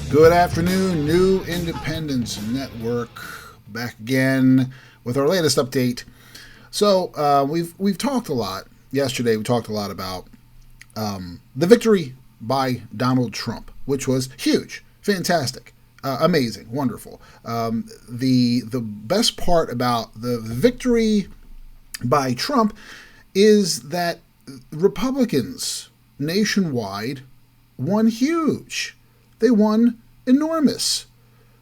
Good afternoon, New Independence Network, back again with our latest update. So we've talked a lot. Yesterday we talked a lot about the victory by Donald Trump, which was huge, fantastic, amazing, wonderful. The best part about the victory by Trump is that Republicans nationwide won huge. They won enormous.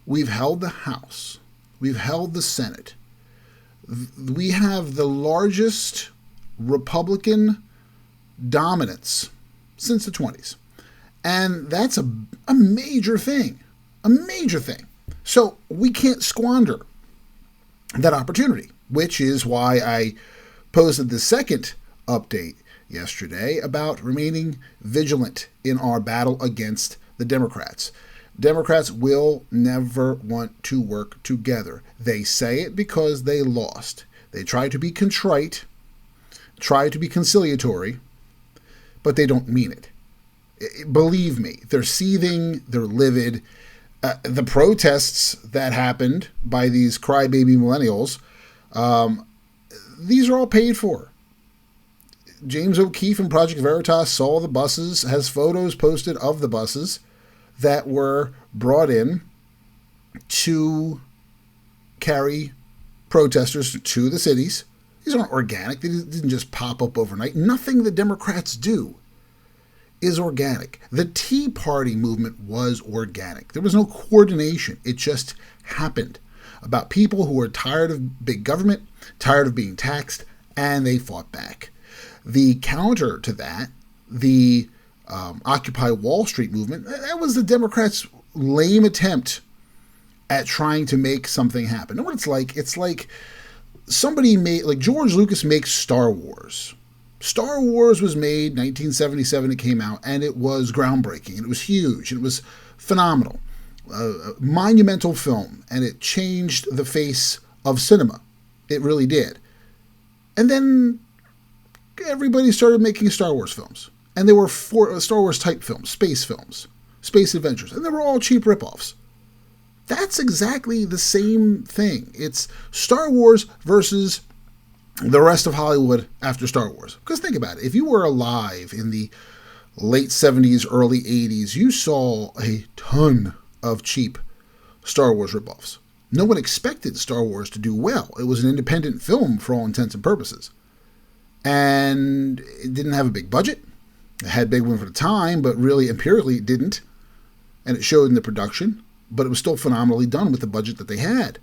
We've held the House. We've held the Senate. We have the largest Republican dominance since the 20s. And that's a major thing. A major thing. So we can't squander that opportunity, which is why I posted the second update yesterday about remaining vigilant in our battle against the Democrats. Democrats will never want to work together. They say it because they lost. They try to be contrite, try to be conciliatory, but they don't mean it. Believe me, they're seething, they're livid. The protests that happened by these crybaby millennials, these are all paid for. James O'Keefe from Project Veritas saw the buses, has photos posted of the buses that were brought in to carry protesters to the cities. These aren't organic. They didn't just pop up overnight. Nothing the Democrats do is organic. The Tea Party movement was organic. There was no coordination. It just happened about people who were tired of big government, tired of being taxed, and they fought back. The counter to that, the Occupy Wall Street movement, that was the Democrats' lame attempt at trying to make something happen. You know what it's like somebody made, like George Lucas makes Star Wars. Star Wars was made 1977, it came out, and it was groundbreaking, and it was huge, and it was phenomenal. A monumental film, and it changed the face of cinema. It really did. And then everybody started making Star Wars films. And they were Star Wars type films, space adventures. And they were all cheap ripoffs. That's exactly the same thing. It's Star Wars versus the rest of Hollywood after Star Wars. Because think about it. If you were alive in the late 70s, early 80s, you saw a ton of cheap Star Wars ripoffs. No one expected Star Wars to do well. It was an independent film for all intents and purposes. And it didn't have a big budget. It had big one for the time, but really empirically it didn't. And it showed in the production, but it was still phenomenally done with the budget that they had.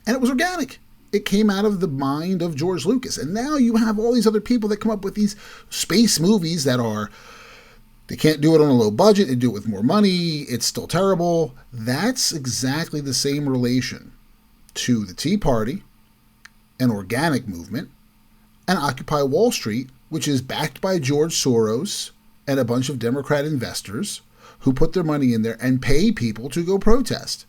And it was organic. It came out of the mind of George Lucas. And now you have all these other people that come up with these space movies that are, they can't do it on a low budget, they do it with more money, it's still terrible. That's exactly the same relation to the Tea Party, an organic movement, and Occupy Wall Street, which is backed by George Soros and a bunch of Democrat investors who put their money in there and pay people to go protest.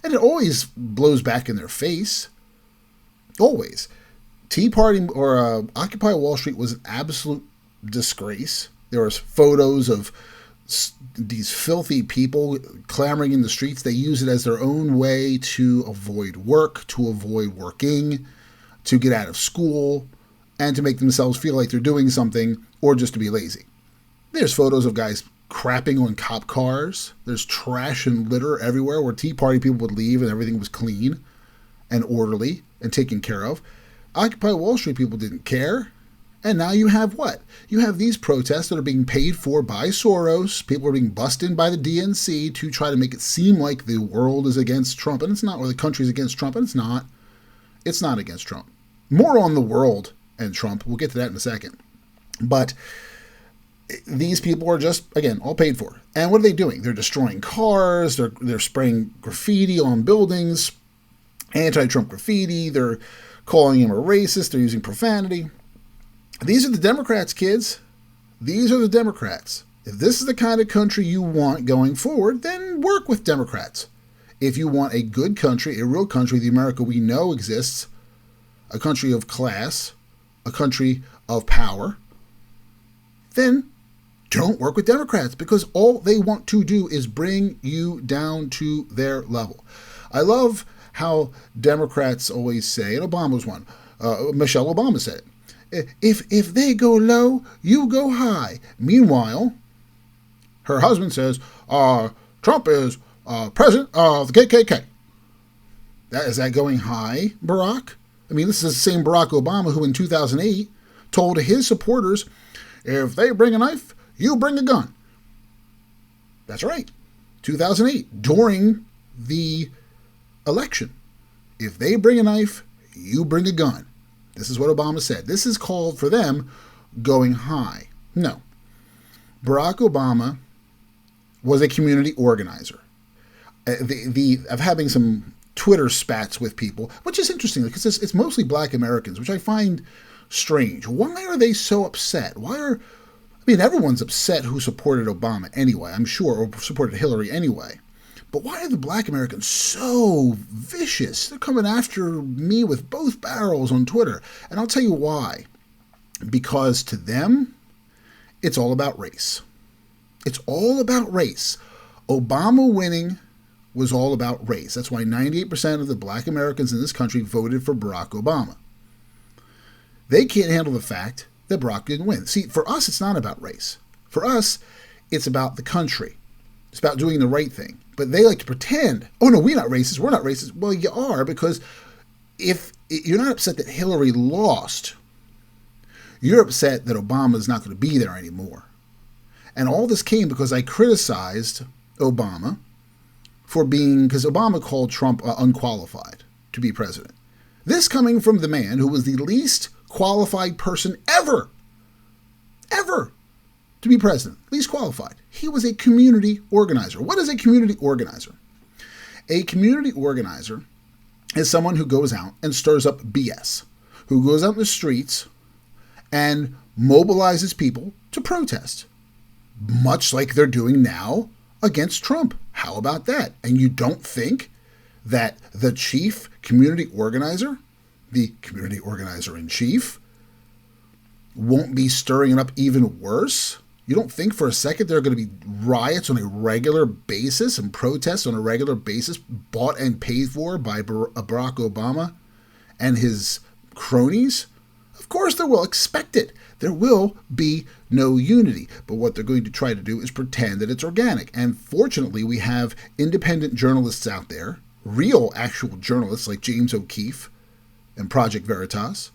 And it always blows back in their face. Always. Tea Party or Occupy Wall Street was an absolute disgrace. There was photos of these filthy people clamoring in the streets. They use it as their own way to avoid work, to avoid working, to get out of school, and to make themselves feel like they're doing something, or just to be lazy. There's photos of guys crapping on cop cars. There's trash and litter everywhere where Tea Party people would leave and everything was clean and orderly and taken care of. Occupy Wall Street people didn't care. And now you have what? You have these protests that are being paid for by Soros. People are being busted by the DNC to try to make it seem like the world is against Trump. And it's not, or the country's against Trump. And it's not. It's not against Trump. More on the world and Trump. We'll get to that in a second. But these people are just, again, all paid for. And what are they doing? They're destroying cars. They're spraying graffiti on buildings, anti-Trump graffiti. They're calling him a racist. They're using profanity. These are the Democrats, kids. These are the Democrats. If this is the kind of country you want going forward, then work with Democrats. If you want a good country, a real country, the America we know exists, a country of class, a country of power, then don't work with Democrats because all they want to do is bring you down to their level. I love how Democrats always say, and Obama was one, Michelle Obama said it, if they go low, you go high. Meanwhile, her husband says, Trump is president of the KKK. Is that going high, Barack? I mean, this is the same Barack Obama who in 2008 told his supporters, if they bring a knife, you bring a gun. That's right. 2008, during the election. If they bring a knife, you bring a gun. This is what Obama said. This is called, for them, going high. No. Barack Obama was a community organizer. Of having some Twitter spats with people, which is interesting because it's mostly black Americans, which I find strange. Why are they so upset? Everyone's upset who supported Obama anyway, I'm sure, or supported Hillary anyway. But why are the black Americans so vicious? They're coming after me with both barrels on Twitter. And I'll tell you why. Because to them, it's all about race. It's all about race. Obama winning was all about race. That's why 98% of the black Americans in this country voted for Barack Obama. They can't handle the fact that Barack didn't win. See, for us, it's not about race. For us, it's about the country. It's about doing the right thing. But they like to pretend, oh no, we're not racist, we're not racist. Well, you are, because if you're not upset that Hillary lost, you're upset that Obama's not going to be there anymore. And all this came because I criticized Obama because Obama called Trump unqualified to be president. This coming from the man who was the least qualified person ever to be president, least qualified. He was a community organizer. What is a community organizer? A community organizer is someone who goes out and stirs up BS, who goes out in the streets and mobilizes people to protest, much like they're doing now against Trump. How about that? And you don't think that the chief community organizer, the community organizer in chief, won't be stirring it up even worse? You don't think for a second there are going to be riots on a regular basis and protests on a regular basis bought and paid for by Barack Obama and his cronies? Of course there will. Expect it. There will be no unity. But what they're going to try to do is pretend that it's organic. And fortunately, we have independent journalists out there, real actual journalists like James O'Keefe and Project Veritas,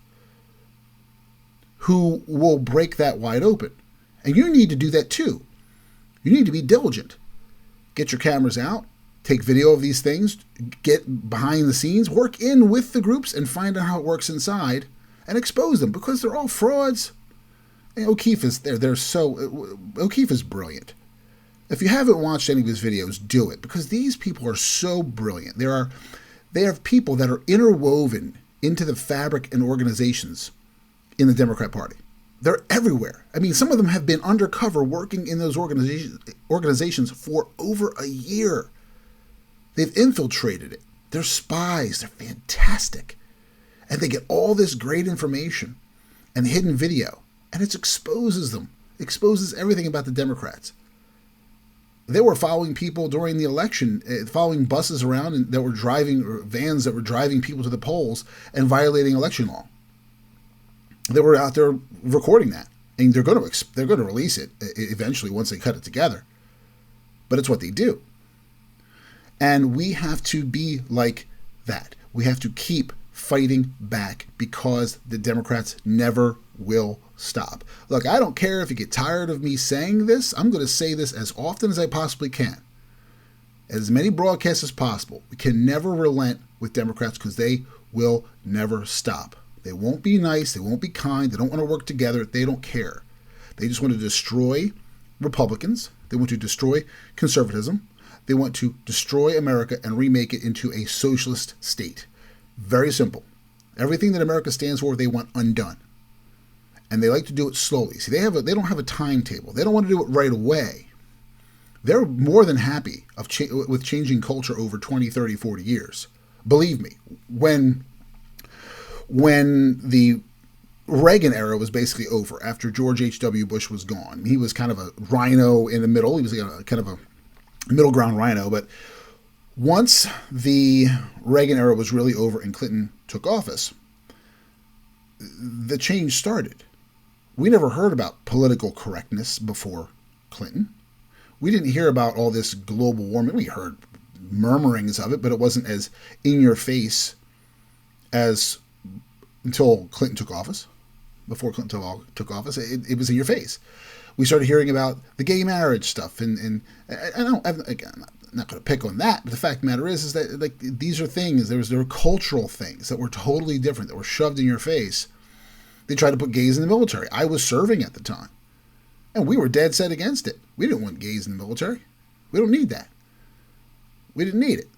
who will break that wide open. And you need to do that too. You need to be diligent. Get your cameras out, take video of these things, get behind the scenes, work in with the groups and find out how it works inside and expose them because they're all frauds. And O'Keefe is there. O'Keefe is brilliant. If you haven't watched any of his videos, do it because these people are so brilliant. They are people that are interwoven into the fabric and organizations in the Democrat Party. They're everywhere. I mean, some of them have been undercover working in those organizations for over a year. They've infiltrated it. They're spies. They're fantastic. And they get all this great information and hidden video. And it exposes them. It exposes everything about the Democrats. They were following people during the election, following buses around that were driving, or vans that were driving people to the polls and violating election law. They were out there recording that, and they're going to release it eventually once they cut it together. But it's what they do, and we have to be like that. We have to keep fighting back because the Democrats never will stop. Look, I don't care if you get tired of me saying this. I'm going to say this as often as I possibly can. As many broadcasts as possible. We can never relent with Democrats because they will never stop. They won't be nice. They won't be kind. They don't want to work together. They don't care. They just want to destroy Republicans. They want to destroy conservatism. They want to destroy America and remake it into a socialist state. Very simple. Everything that America stands for, they want undone. And they like to do it slowly. See, they don't have a timetable. They don't want to do it right away. They're more than happy with changing culture over 20, 30, 40 years. Believe me, when the Reagan era was basically over after George H.W. Bush was gone. He was kind of a rhino in the middle. He was kind of a middle ground rhino. But once the Reagan era was really over and Clinton took office, the change started. We never heard about political correctness before Clinton. We didn't hear about all this global warming. We heard murmurings of it, but it wasn't as in your face as until Clinton took office. Before Clinton took office, it was in your face. We started hearing about the gay marriage stuff, and again, I'm not going to pick on that, but the fact of the matter is that like these are things. There were cultural things that were totally different that were shoved in your face. They tried to put gays in the military. I was serving at the time, and we were dead set against it. We didn't want gays in the military. We don't need that. We didn't need it.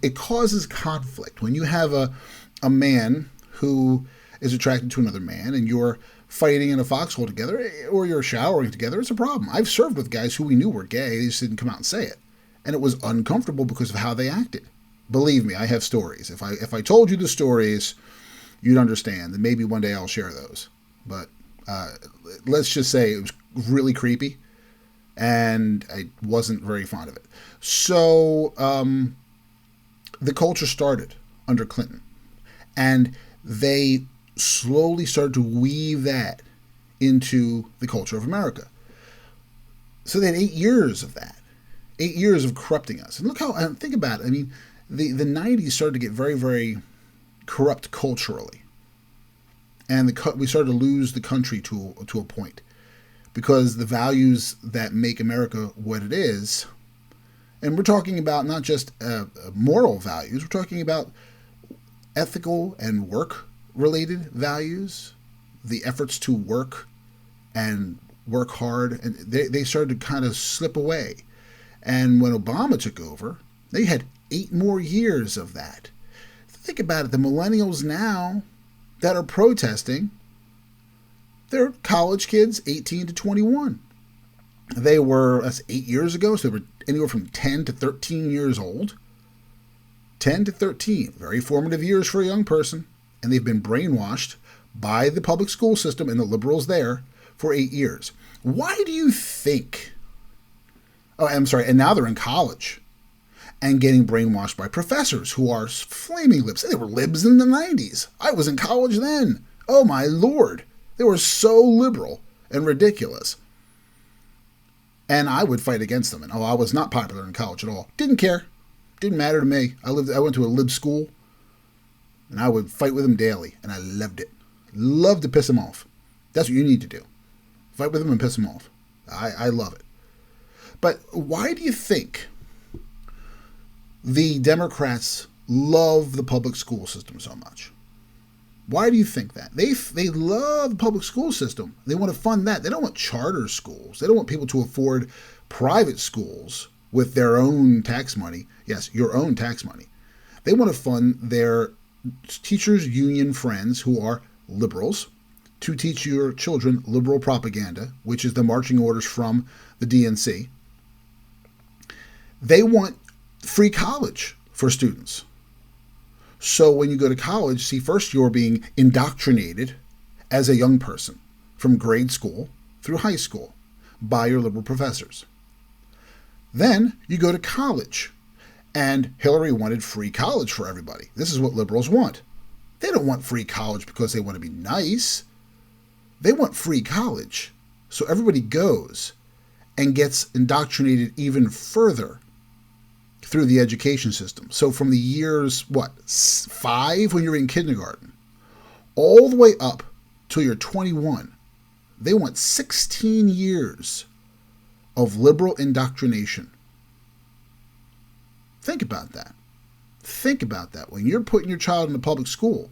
It causes conflict when you have a man who is attracted to another man and you're fighting in a foxhole together or you're showering together. It's a problem. I've served with guys who we knew were gay. They just didn't come out and say it, and it was uncomfortable because of how they acted. Believe me, I have stories. If I told you the stories, you'd understand. And maybe one day I'll share those. But let's just say it was really creepy, and I wasn't very fond of it. So the culture started under Clinton, and they slowly started to weave that into the culture of America. So they had 8 years of that, 8 years of corrupting us. And look how, think about it. I mean, the 90s started to get very, very corrupt culturally. And we started to lose the country to a point because the values that make America what it is, and we're talking about not just moral values, we're talking about ethical and work-related values, the efforts to work and work hard, and they started to kind of slip away. And when Obama took over, they had 8 more years of that. Think about it. The millennials now that are protesting, they're college kids, 18 to 21. They were, that's 8 years ago, so they were anywhere from 10 to 13 years old. 10 to 13, very formative years for a young person, and they've been brainwashed by the public school system and the liberals there for 8 years. Why do you think? Oh, I'm sorry, and now they're in college and getting brainwashed by professors who are flaming libs. They were libs in the 90s. I was in college then. Oh my Lord. They were so liberal and ridiculous. And I would fight against them. And I was not popular in college at all. Didn't care. Didn't matter to me. I went to a lib school, and I would fight with them daily, and I loved it. Loved to piss them off. That's what you need to do. Fight with them and piss them off. I love it. But why do you think the Democrats love the public school system so much? Why do you think that? They love the public school system. They want to fund that. They don't want charter schools. They don't want people to afford private schools with their own tax money. Yes, your own tax money. They want to fund their teachers' union friends who are liberals to teach your children liberal propaganda, which is the marching orders from the DNC. They want free college for students. So when you go to college, see, first you're being indoctrinated as a young person from grade school through high school by your liberal professors. Then you go to college, and Hillary wanted free college for everybody. This is what liberals want. They don't want free college because they want to be nice. They want free college so everybody goes and gets indoctrinated even further through the education system. So from the years, 5 when you're in kindergarten, all the way up till you're 21, they want 16 years of liberal indoctrination. Think about that. Think about that. When you're putting your child in a public school,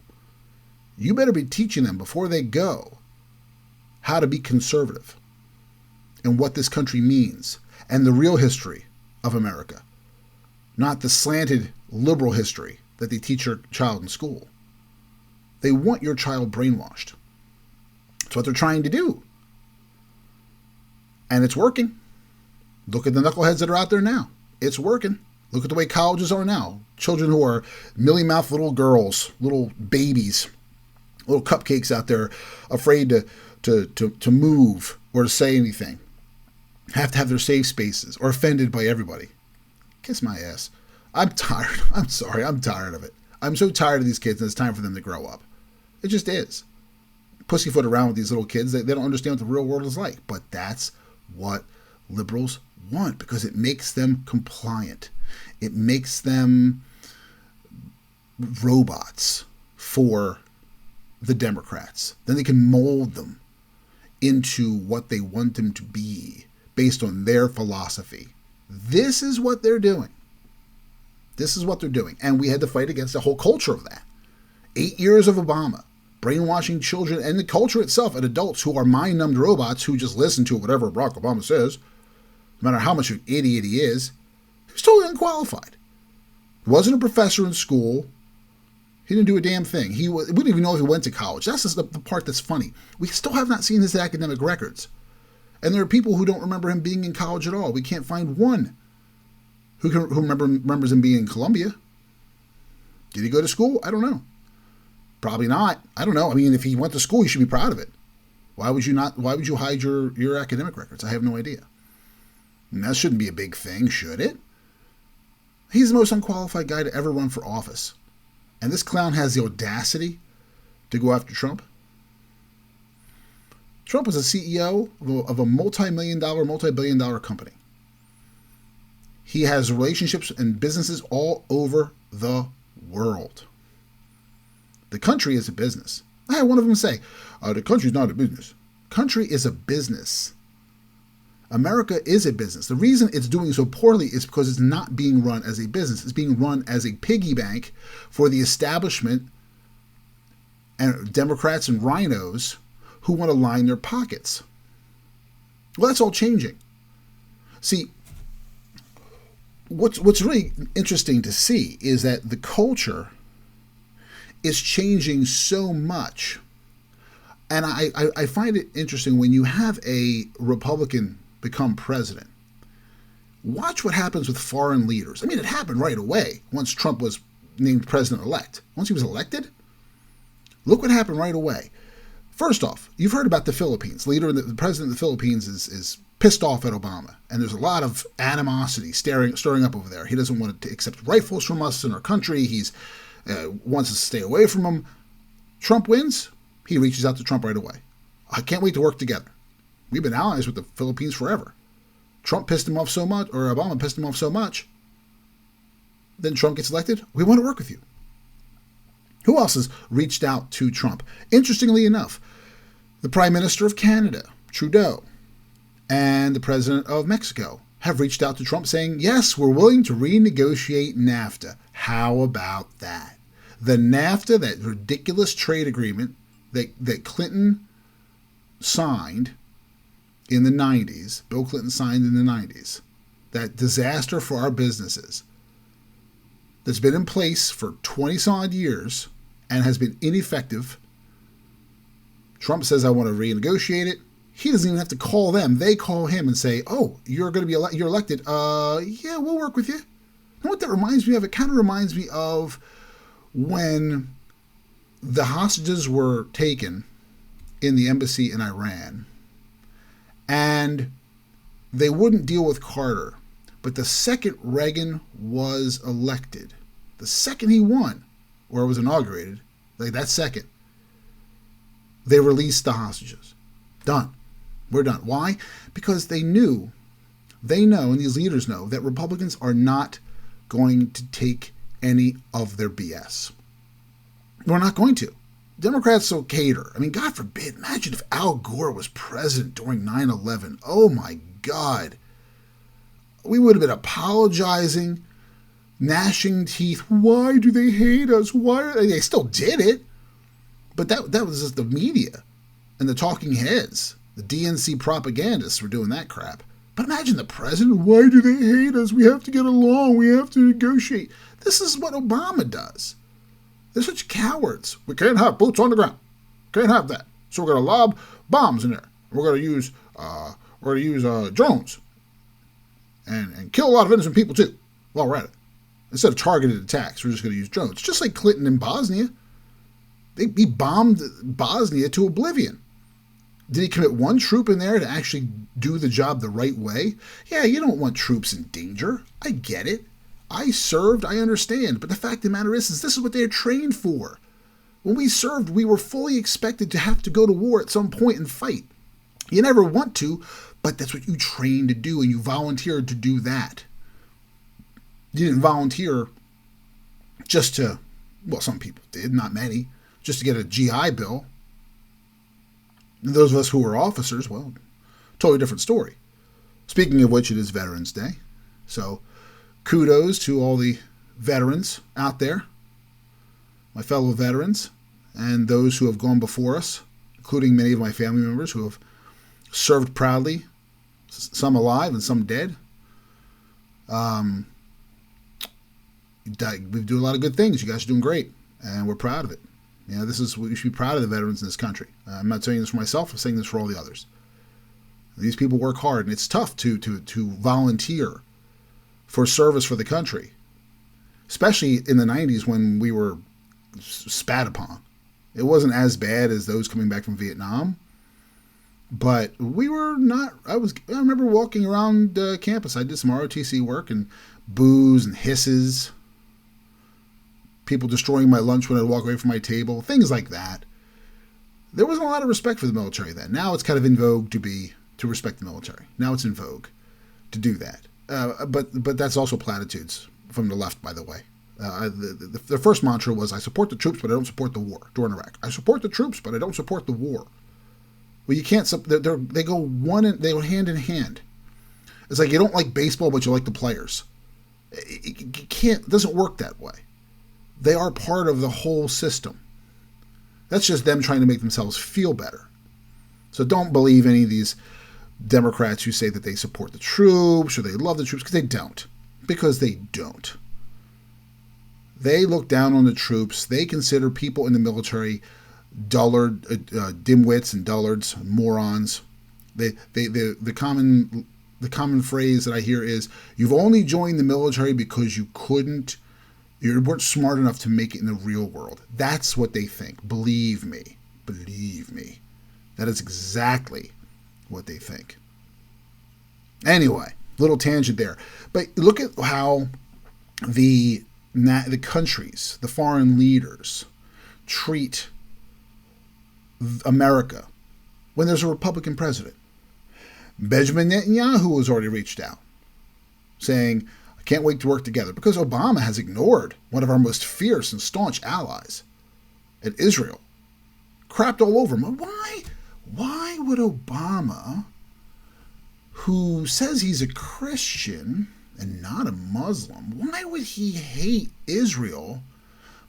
you better be teaching them before they go how to be conservative and what this country means and the real history of America, not the slanted liberal history that they teach your child in school. They want your child brainwashed. That's what they're trying to do. And it's working. Look at the knuckleheads that are out there now. It's working. Look at the way colleges are now. Children who are mealy-mouthed little girls, little babies, Little cupcakes out there afraid to move or to say anything. Have to have their safe spaces or offended by everybody. Kiss my ass. I'm tired. I'm sorry. I'm tired of it. I'm so tired of these kids, and it's time for them to grow up. It just is. Pussyfoot around with these little kids. They don't understand what the real world is like. But that's what liberals want, because it makes them compliant. It makes them robots for the Democrats. Then they can mold them into what they want them to be based on their philosophy. This is what they're doing. This is what they're doing. And we had to fight against the whole culture of that. 8 years of Obama, brainwashing children and the culture itself and adults who are mind-numbed robots who just listen to whatever Barack Obama says, no matter how much of an idiot he is. He was totally unqualified. He wasn't a professor in school. He didn't do a damn thing. We didn't even know if he went to college. That's just the part that's funny. We still have not seen his academic records. And there are people who don't remember him being in college at all. We can't find one who remembers him being in Columbia. Did he go to school? I don't know. Probably not. I don't know. I mean, if he went to school, he should be proud of it. Why would you not? Why would you hide your academic records? I have no idea. And that shouldn't be a big thing, should it? He's the most unqualified guy to ever run for office. And this clown has the audacity to go after Trump. Trump was a CEO of a multi-billion dollar company. He has relationships and businesses all over the world. The country is a business. I had one of them say, the country's not a business. Country is a business. America is a business. The reason it's doing so poorly is because it's not being run as a business. It's being run as a piggy bank for the establishment and Democrats and rhinos who want to line their pockets. Well, that's all changing. See, what's really interesting to see is that the culture is changing so much. And I find it interesting when you have a Republican become president. Watch what happens with foreign leaders. I mean, it happened right away once Trump was named president-elect. Once he was elected, look what happened right away. First off, you've heard about the Philippines. The president of the Philippines is pissed off at Obama, and there's a lot of animosity stirring up over there. He doesn't want to accept rifles from us in our country. He's wants us to stay away from him. Trump wins. He reaches out to Trump right away. I can't wait to work together. We've been allies with the Philippines forever. Trump pissed him off so much, or Obama pissed him off so much, then Trump gets elected. We want to work with you. Who else has reached out to Trump? Interestingly enough, the Prime Minister of Canada, Trudeau, and the President of Mexico have reached out to Trump saying, yes, we're willing to renegotiate NAFTA. How about that? The NAFTA, that ridiculous trade agreement that Clinton signed in the 90s, Bill Clinton signed in the 90s, that disaster for our businesses that's been in place for 20-some-odd years and has been ineffective. Trump says, I want to renegotiate it. He doesn't even have to call them. They call him and say, oh, you're going to be you're elected. Yeah, we'll work with you. You know what that reminds me of? It kind of reminds me of when the hostages were taken in the embassy in Iran, and they wouldn't deal with Carter. But the second Reagan was elected, the second he won, or was inaugurated, like that second, they released the hostages. Done. We're done. Why? Because they know, and these leaders know, that Republicans are not going to take any of their BS. We're not going to. Democrats will cater. I mean, God forbid, imagine if Al Gore was president during 9/11. Oh my God. We would have been apologizing, gnashing teeth. Why do they hate us? Why? They still did it. But that was just the media and the talking heads. The DNC propagandists were doing that crap. But imagine the president. Why do they hate us? We have to get along. We have to negotiate. This is what Obama does. They're such cowards. We can't have boots on the ground. Can't have that. So we're going to lob bombs in there. We're going to use drones and kill a lot of innocent people too. While we're at it, instead of targeted attacks, we're just going to use drones. Just like Clinton in Bosnia. He bombed Bosnia to oblivion. Did he commit one troop in there to actually do the job the right way? Yeah, you don't want troops in danger. I get it. I served, I understand. But the fact of the matter is this is what they're trained for. When we served, we were fully expected to have to go to war at some point and fight. You never want to, but that's what you trained to do, and you volunteered to do that. You didn't volunteer just to, well, some people did, not many, just to get a GI Bill. And those of us who were officers, well, totally different story. Speaking of which, it is Veterans Day. So kudos to all the veterans out there, my fellow veterans, and those who have gone before us, including many of my family members who have served proudly, some alive and some dead. We do a lot of good things. You guys are doing great, and we're proud of it. You know, we should be proud of the veterans in this country. I'm not saying this for myself. I'm saying this for all the others. These people work hard, and it's tough to volunteer for service for the country, especially in the 90s when we were spat upon. It wasn't as bad as those coming back from Vietnam, but we were not. I remember walking around campus. I did some ROTC work, and boos and hisses, people destroying my lunch when I'd walk away from my table, things like that. There wasn't a lot of respect for the military then. Now it's kind of in vogue to respect the military. Now it's in vogue to do that. But that's also platitudes from the left, by the way. The first mantra was, I support the troops, but I don't support the war during Iraq. I support the troops, but I don't support the war. Well, you can't. They go hand in hand. It's like you don't like baseball, but you like the players. It doesn't work that way. They are part of the whole system. That's just them trying to make themselves feel better. So don't believe any of these Democrats who say that they support the troops or they love the troops, because they don't. Because they don't. They look down on the troops. They consider people in the military dullard, dimwits and dullards, morons. The common phrase that I hear is, you've only joined the military because you weren't smart enough to make it in the real world. That's what they think. Believe me. That is exactly what they think. Anyway, little tangent there. But look at how the countries, the foreign leaders, treat America when there's a Republican president. Benjamin Netanyahu has already reached out, saying, I can't wait to work together, because Obama has ignored one of our most fierce and staunch allies at Israel. Crapped all over him. Why would Obama, who says he's a Christian and not a Muslim, why would he hate Israel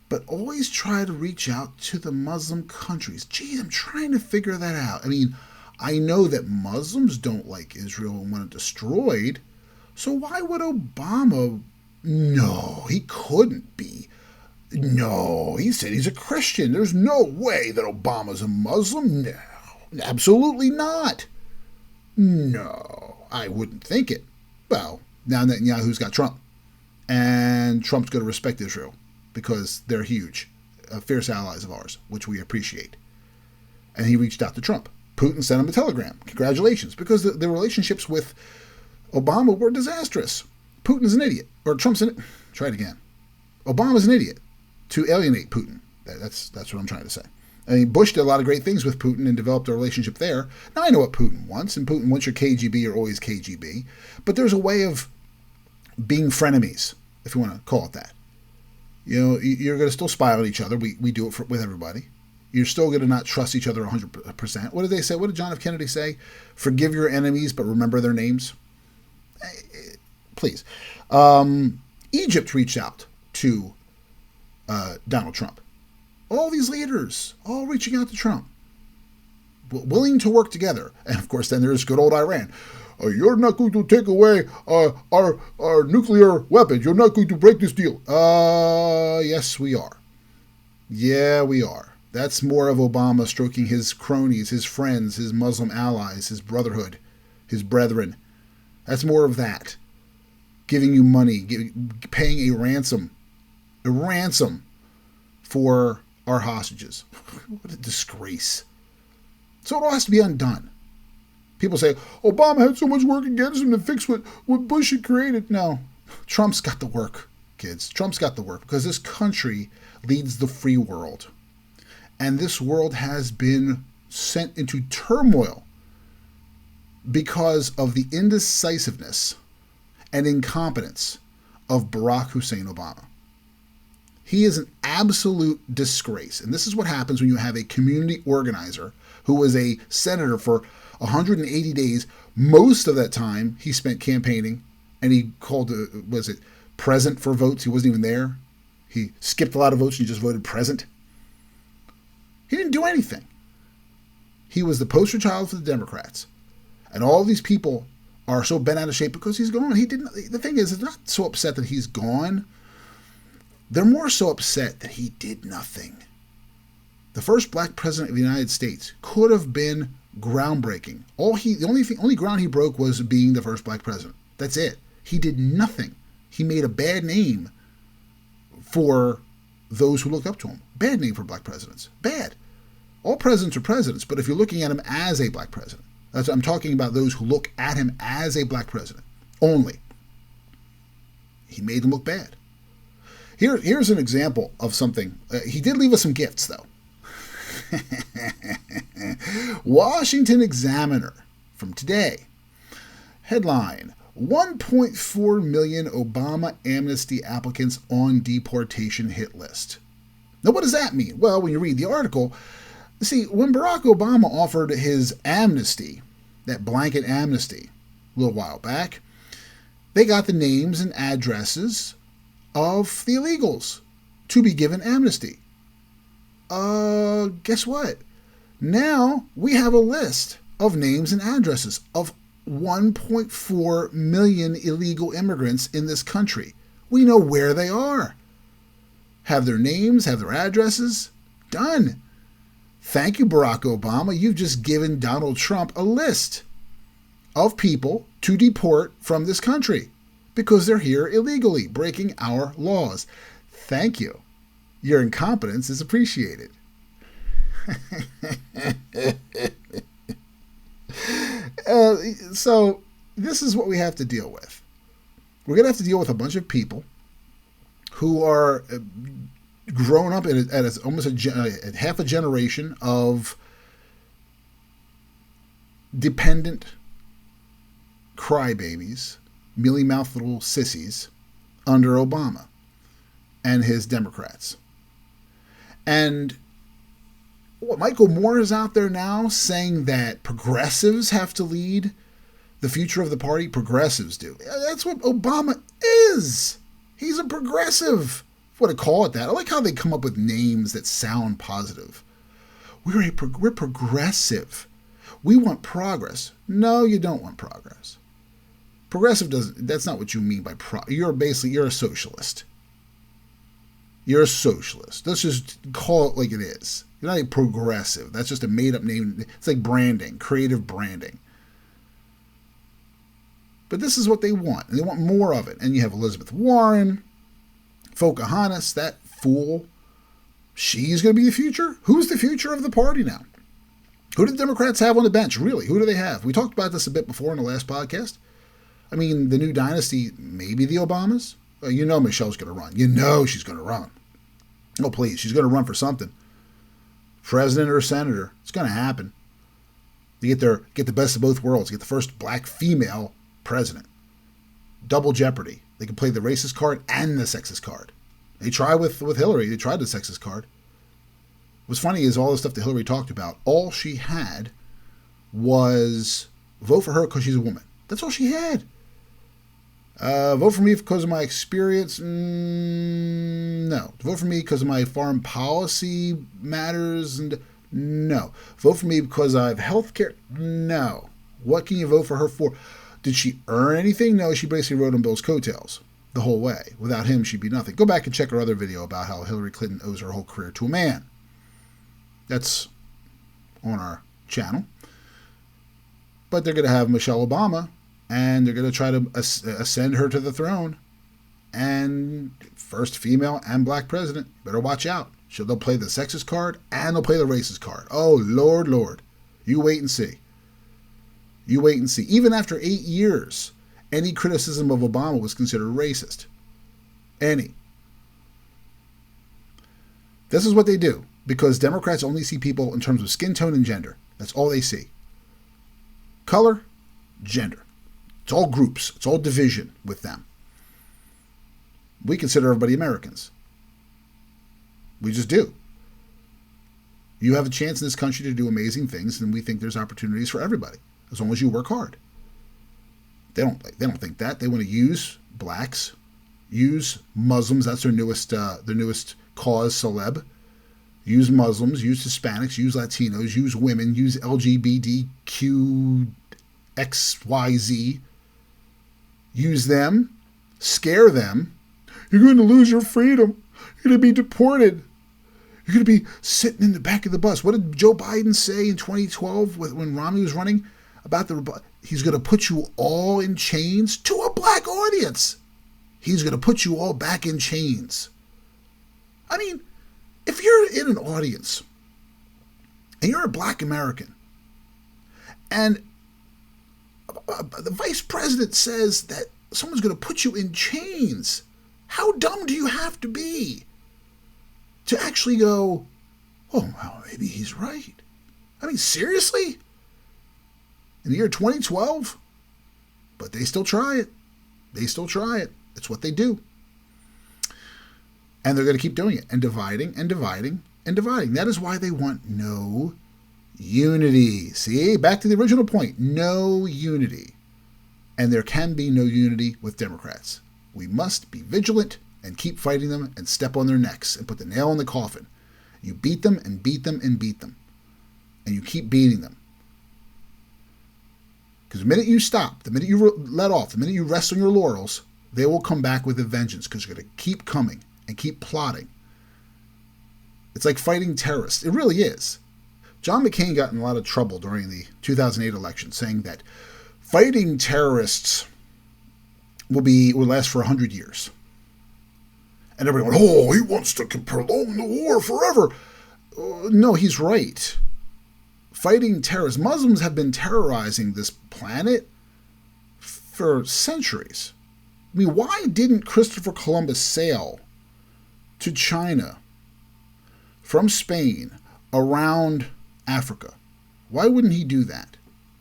but always try to reach out to the Muslim countries? Geez, I'm trying to figure that out. I mean, I know that Muslims don't like Israel and want it destroyed, so why would Obama? No, he couldn't be. No, he said he's a Christian. There's no way that Obama's a Muslim. No, absolutely not. No, I wouldn't think it. Well, now Netanyahu's got Trump, and Trump's going to respect Israel because they're huge, fierce allies of ours, which we appreciate. And he reached out to Trump. Putin sent him a telegram. Congratulations, because the relationships with Obama were disastrous. Putin's an idiot, or Trump's an. Try it again. Obama's an idiot to alienate Putin. That's what I'm trying to say. I mean, Bush did a lot of great things with Putin and developed a relationship there. Now, I know what Putin wants, and Putin wants your KGB, you're always KGB. But there's a way of being frenemies, if you want to call it that. You know, you're going to still spy on each other. We do it with everybody. You're still going to not trust each other 100%. What did they say? What did John F. Kennedy say? Forgive your enemies, but remember their names. Please. Egypt reached out to Donald Trump. All these leaders, all reaching out to Trump, willing to work together. And of course, then there's good old Iran. You're not going to take away our nuclear weapons. You're not going to break this deal. Yes, we are. Yeah, we are. That's more of Obama stroking his cronies, his friends, his Muslim allies, his brotherhood, his brethren. That's more of that. Giving you money, paying a ransom for our hostages. What a disgrace. So it all has to be undone. People say, Obama had so much work against him to fix what Bush had created. No, Trump's got the work, kids. Trump's got the work because this country leads the free world. And this world has been sent into turmoil because of the indecisiveness and incompetence of Barack Hussein Obama. He is an absolute disgrace. And this is what happens when you have a community organizer who was a senator for 180 days. Most of that time he spent campaigning, and he called, present for votes. He wasn't even there. He skipped a lot of votes and he just voted present. He didn't do anything. He was the poster child for the Democrats. And all these people are so bent out of shape because he's gone. The thing is, they're not so upset that he's gone. They're more so upset that he did nothing. The first black president of the United States could have been groundbreaking. The only ground he broke was being the first black president. That's it. He did nothing. He made a bad name for those who looked up to him. Bad name for black presidents. Bad. All presidents are presidents, but if you're looking at him as a black president, I'm talking about those who look at him as a black president only. He made them look bad. Here's an example of something. He did leave us some gifts, though. Washington Examiner from today. Headline: 1.4 million Obama amnesty applicants on deportation hit list. Now, what does that mean? Well, when you read the article, see, when Barack Obama offered his amnesty, that blanket amnesty, a little while back, they got the names and addresses of the illegals to be given amnesty. Guess what? Now we have a list of names and addresses of 1.4 million illegal immigrants in this country. We know where they are. Have their names, have their addresses. Done. Thank you, Barack Obama. You've just given Donald Trump a list of people to deport from this country because they're here illegally, breaking our laws. Thank you. Your incompetence is appreciated. So this is what we have to deal with. We're going to have to deal with a bunch of people who are grown up at almost half a generation of dependent crybabies, mealy-mouthed little sissies under Obama and his Democrats. And Michael Moore is out there now saying that progressives have to lead the future of the party. Progressives do. That's what Obama is. He's a progressive. What to call it that. I like how they come up with names that sound positive. We're progressive. We want progress. No, you don't want progress. Progressive doesn't. That's not what you mean by you're a socialist. You're a socialist. Let's just call it like it is. You're not a progressive. That's just a made-up name. It's like branding, creative branding. But this is what they want. And they want more of it. And you have Elizabeth Warren, Pocahontas, that fool. She's going to be the future? Who's the future of the party now? Who do the Democrats have on the bench? Really, who do they have? We talked about this a bit before in the last podcast. I mean, the new dynasty, maybe the Obamas. You know Michelle's going to run. You know she's going to run. Oh, please, she's going to run for something. President or senator. It's going to happen. They get the best of both worlds. Get the first black female president. Double jeopardy. They can play the racist card and the sexist card. They try with Hillary. They tried the sexist card. What's funny is all the stuff that Hillary talked about, all she had was vote for her because she's a woman. That's all she had. Vote for me because of my experience? No. Vote for me because of my foreign policy matters? And no. Vote for me because I have health care? No. What can you vote for her for? Did she earn anything? No, she basically rode on Bill's coattails the whole way. Without him, she'd be nothing. Go back and check her other video about how Hillary Clinton owes her whole career to a man. That's on our channel. But they're going to have Michelle Obama, and they're going to try to ascend her to the throne. And first female and black president. Better watch out. They'll play the sexist card and they'll play the racist card. Oh, Lord, Lord. You wait and see. You wait and see. Even after 8 years, any criticism of Obama was considered racist. Any. This is what they do, because Democrats only see people in terms of skin tone and gender. That's all they see. Color, gender. It's all groups. It's all division with them. We consider everybody Americans. We just do. You have a chance in this country to do amazing things, and we think there's opportunities for everybody, as long as you work hard. They don't think that. They want to use blacks, use Muslims. That's their newest cause celeb. Use Muslims, use Hispanics, use Latinos, use women, use LGBTQXYZ. Use them, scare them. You're going to lose your freedom. You're going to be deported. You're going to be sitting in the back of the bus. What did Joe Biden say in 2012 when Romney was running about he's going to put you all in chains to a black audience. He's going to put you all back in chains. I mean, if you're in an audience and you're a black American and the vice president says that someone's going to put you in chains, how dumb do you have to be to actually go, oh, well, maybe he's right? I mean, seriously? In the year 2012? But they still try it. They still try it. It's what they do. And they're going to keep doing it and dividing and dividing and dividing. That is why they want no unity. See, back to the original point, no unity. And there can be no unity with Democrats. We must be vigilant and keep fighting them and step on their necks and put the nail in the coffin. You beat them and beat them and beat them. And you keep beating them. Because the minute you stop, the minute you let off, the minute you rest on your laurels, they will come back with a vengeance because you're going to keep coming and keep plotting. It's like fighting terrorists. It really is. John McCain got in a lot of trouble during the 2008 election, saying that fighting terrorists will last for 100 years. And everyone went, oh, he wants to prolong the war forever. No, he's right. Fighting terrorists. Muslims have been terrorizing this planet for centuries. I mean, why didn't Christopher Columbus sail to China from Spain around Africa? Why wouldn't he do that?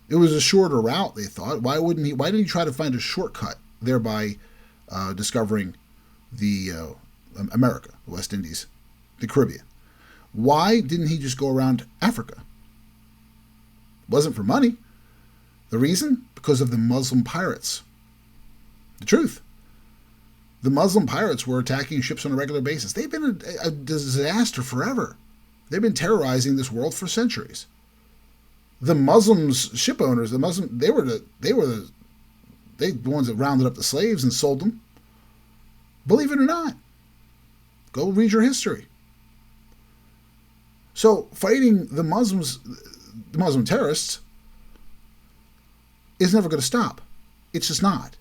It was a shorter route, they thought. Why didn't he try to find a shortcut, thereby discovering the America, the West Indies, the Caribbean? Why didn't he just go around Africa? It wasn't for money. The reason? Because of the Muslim pirates. The truth. The Muslim pirates were attacking ships on a regular basis. They've been a disaster forever. They've been terrorizing this world for centuries. The Muslims, ship owners, they were the ones that rounded up the slaves and sold them. Believe it or not. Go read your history. So fighting the Muslims, the Muslim terrorists, is never going to stop. It's just not.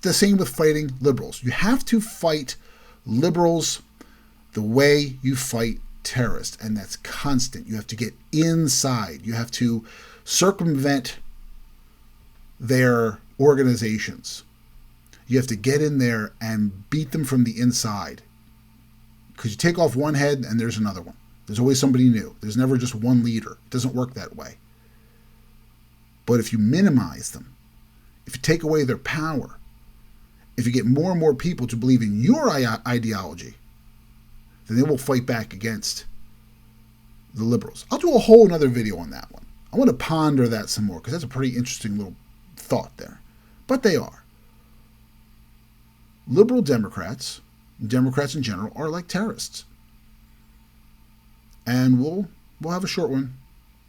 The same with fighting liberals. You have to fight liberals the way you fight terrorists, and that's constant. You have to get inside. You have to circumvent their organizations. You have to get in there and beat them from the inside. Because you take off one head and there's another one. There's always somebody new. There's never just one leader. It doesn't work that way. But if you minimize them, if you take away their power, if you get more and more people to believe in your ideology, then they will fight back against the liberals. I'll do a whole another video on that one. I want to ponder that some more because that's a pretty interesting little thought there. But they are. Liberal Democrats in general, are like terrorists. And we'll have a short one.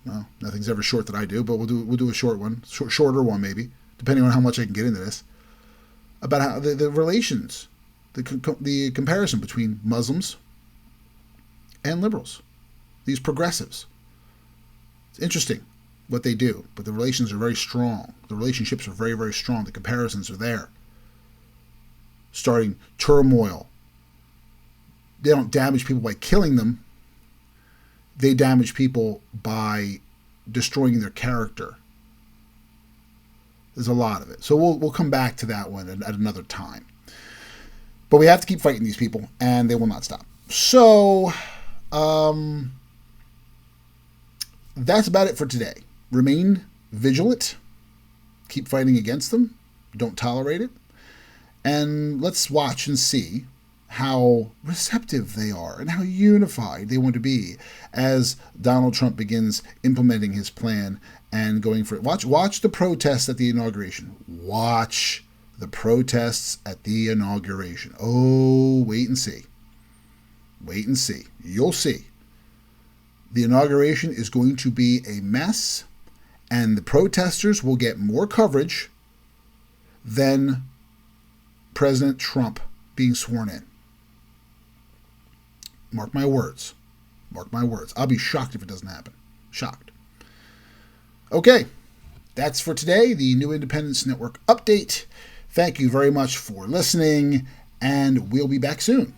Well, nothing's ever short that I do, but we'll do a short one, shorter one maybe, depending on how much I can get into this, about how the relations, the comparison between Muslims and liberals, these progressives. It's interesting what they do, but the relations are very strong. The relationships are very, very strong. The comparisons are there. Starting turmoil. They don't damage people by killing them. they damage people by destroying their character. There's a lot of it. So we'll come back to that one at another time. But we have to keep fighting these people, and they will not stop. So that's about it for today. Remain vigilant. Keep fighting against them. Don't tolerate it. And let's watch and see how receptive they are and how unified they want to be as Donald Trump begins implementing his plan and going for it. Watch the protests at the inauguration. Watch the protests at the inauguration. Oh, wait and see. Wait and see. You'll see. The inauguration is going to be a mess, and the protesters will get more coverage than President Trump being sworn in. Mark my words. Mark my words. I'll be shocked if it doesn't happen. Shocked. Okay, that's for today, the New Independence Network update. Thank you very much for listening, and we'll be back soon.